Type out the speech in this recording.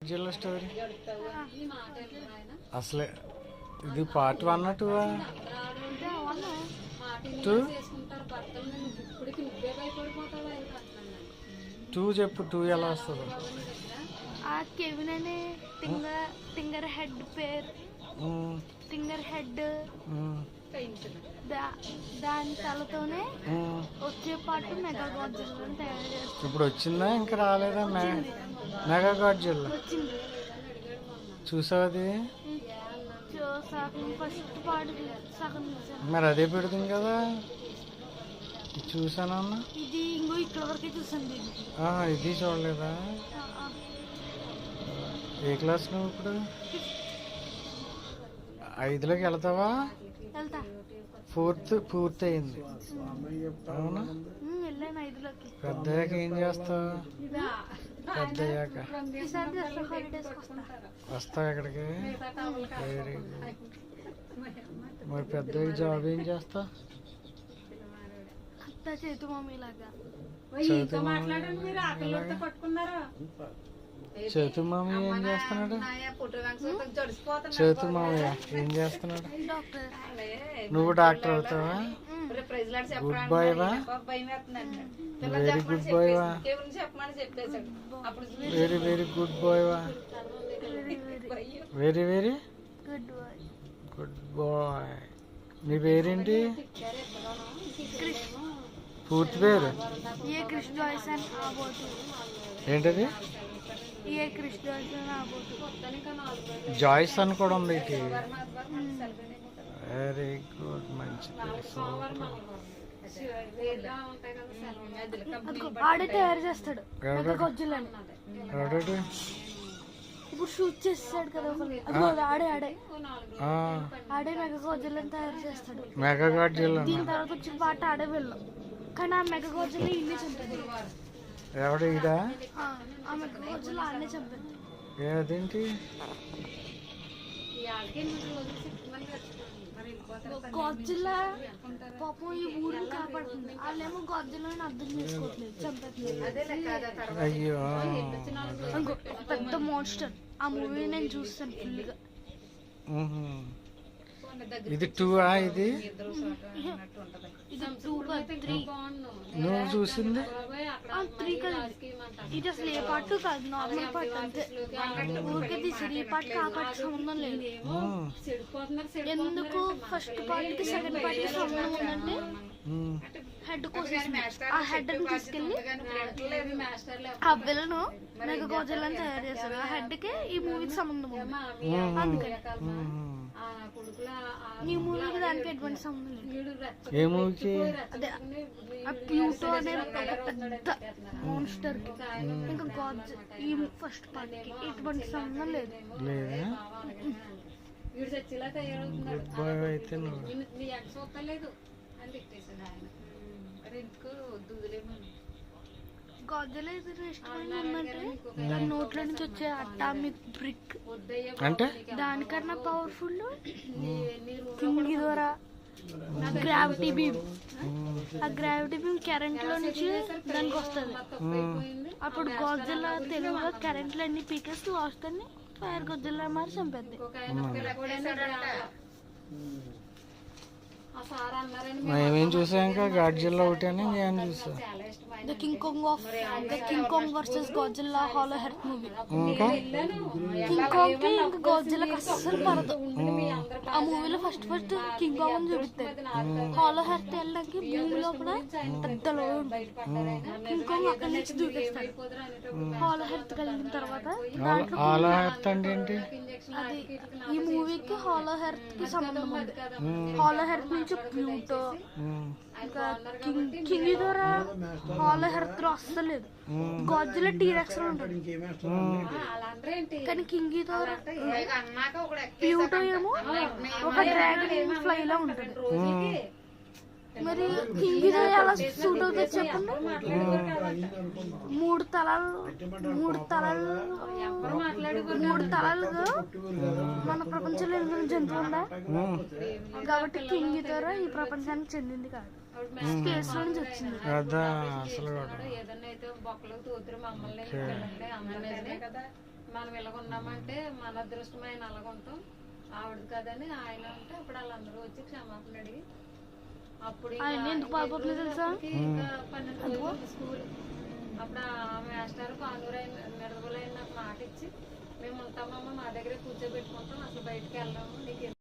జిల్లా స్టోరీ అసలే ఇది పార్ట్ 1 2 2 చెప్పు 2 ఎలా వస్తుంది? ఆ కెవిన్ అనే టింగర్ హెడ్ పేరు టింగర్ హెడ్ దాని తలతోనే వచ్చే పాటు మెగా గాడ్జిల్లా తయారు చేస్తారు. ఇప్పుడు వచ్చిందా ఇంకా రాలేదా? మెగా గాడ్జిల్లా చూసావు? అది ఫస్ట్ పార్ట్ సగం. మరి అదే పెడుతుంది కదా, చూసానన్నా. ఇది ఇంకో ఇక్కడ వరకే చూసాను. ఇది చూడలేదా? ఏ క్లాస్ నువ్వు ఇప్పుడు? 5లోకి వెళ్తావా? వెళ్తా. 4th పూర్తయింది. అవునా? వెళ్ళాను 5లోకి. పెద్దయ్యాక ఏం చేస్తావు? పెద్దయ్యాక వస్తావు ఎక్కడికి? Very good. మరి పెద్దయ్యాక జాబ్ ఏం చేస్తావు? చేతు మమ్మీ లాగా. చేతు మామయ్య ఏం చేస్తున్నాడు? చేతు మామయ్య ఏం చేస్తున్నాడు? నువ్వు డాక్టర్ అవుతావా? గుడ్ బాయ్ వా? వెరీ గుడ్ బాయ్ వా? వెరీ వెరీ గుడ్ బాయ్ వా? Very very good boy. నీ పేరేంటి? పూర్తి పేరు ఏంటది? జాయ్స్ అని కూడా ఉంది. వెరీ గుడ్, మంచి. ఆడే తయారు చేస్తాడు. ఇప్పుడు షూట్ చేస్తాడు కదా, ఆడే ఆడే ఆడే మెగా గాడ్జిల్లాని తయారు చేస్తాడు. మెగా గాడ్జిల్లా దీని తర్వాత వచ్చిన పాట ఆడే వెళ్ళాం, కానీ ఆ మెగా గాడ్జిల్లా ఇల్లు చంపేది. ఎవడు ఈడా? ఆ మెగా గాడ్జిల్లా ఆడనే చంపేది. అదేంటి? గాడ్జిల్లా పాపం ఈ ఊరిని కాపాడుతుంది, వాళ్ళేమో గాడ్జిల్లాని అర్థం చేసుకోవట్లేదు, చంపట్లేదు. అయ్యో, పెద్ద మోన్స్టర్. ఆ మూవీ నేను చూస్తాను ఫుల్గా. ఇది 2 ఇది ఇది 2 3 నువ్వు చూసింది 3 కదా. ఇది అసలు ఏ పార్ట్ కాదు, నార్మల్ పార్ట్ అంతే. ఊరికే తీసారు. ఈ పార్ట్ ఆ పార్ట్ సంబంధం లేదు. ఎందుకు ఫస్ట్ పార్ట్ కి సెకండ్ పార్ట్ కి సంబంధం ఉందంటే హెడ్ కోసేసింది. ఆ హెడ్ ని తీసుకెళ్లి ఆ విలను మెగా గాడ్జిల్లాని తయారు చేస్తారు. ఆ హెడ్ కి ఈ మూవీకి సంబంధం ఉంది. అందుకని ఈ మూవీకి దానికి ఎటువంటి సంబంధం లేదు. ఏ మూవీకి? అదే ఆ ప్యూటో అనే పెద్ద మోన్స్టర్ కి ఇంకా గాడ్జ్ ఈ ఫస్ట్ పార్ట్ కి ఎటువంటి సంబంధం లేదు. గాడ్జిల్లా ఇష్టమైన ఉందంటే దాని నోట్లో నుంచి వచ్చే అటామిక్ బ్రిక్ అంటే దానికన్నా పవర్ఫుల్ కింగ్ గిదోరా గ్రావిటీ బీమ్. ఆ గ్రావిటీ బీమ్ కరెంట్ లో నుంచి దానికి వస్తుంది. అప్పుడు గాడ్జిల్లా తెలుగుగా కరెంట్ లో అన్ని పీకేసి లాస్ట్ అన్ని ఫైర్ గాడ్జిల్లా మారి చంపేద్ది. మేమేం చూసాం ఇంకా గాడ్జిల్లా ఒకటి అని నేను చూసా. The king Kong versus Godzilla hollow hearth movie. King Kong కి ఇంకా గాడ్జిల్లాకి అస్సలు పడదు. ఆ మూవీలో ఫస్ట్ కింగ్ కాంగ్ అని చూపిస్తారు. హాలో హెర్త్ వెళ్ళడానికి భూమి లోపల పెద్ద లోడ్ కింగ్ కాంగ్ అక్కడి నుంచి దూకేస్తాడు. హాలో హెర్త్ కలిగిన తర్వాత అది ఈ మూవీకి హాలో హెర్త్ కి సంబంధం ఉంది. హాలో హెర్త్ నుంచి ప్లూటో ఇంకా కింగ్ గిదోరా హాలో హెర్త్ లో అస్సలేదు. గాడ్జిల్లా టీరెక్స్ లో ఉంటుంది, కానీ కింగ్ గిదోరా ప్లూటో ఏమో ఒక డ్రాగన్ ఫ్లై లా ఉంటుంది. మరి కింగ్ గిదోరా ఎలా సూట్ అవుతుంది చెప్పండి? 3 తలలుగా మన ప్రపంచంలో ఎన్నో జంతువు ఉందా, కాబట్టి కింగ్ గిదోరా ఈ ప్రపంచానికి చెందింది కాదు, స్పేస్ లో నుంచి వచ్చింది. మనం ఇలాగున్నామంటే మన అదృష్టమైన అలాగుంటాం, ఆవిడది కదని ఆయన అంటే అప్పుడు వాళ్ళందరూ వచ్చి క్షమాపణ అడిగి అప్పుడు ఆయన ఎందుకు బాధపడుతుంది తెలుసా? ఇంకా 12 రోజులు స్కూల్. అప్పుడు ఆ మాస్టర్ కానూరైన నిడదవలైన నాకు మాట ఇచ్చి మేము ఉంటామమ్మా, మా దగ్గరే కూర్చోబెట్టుకుంటాం, అసలు బయటకు వెళ్ళాము, నీకు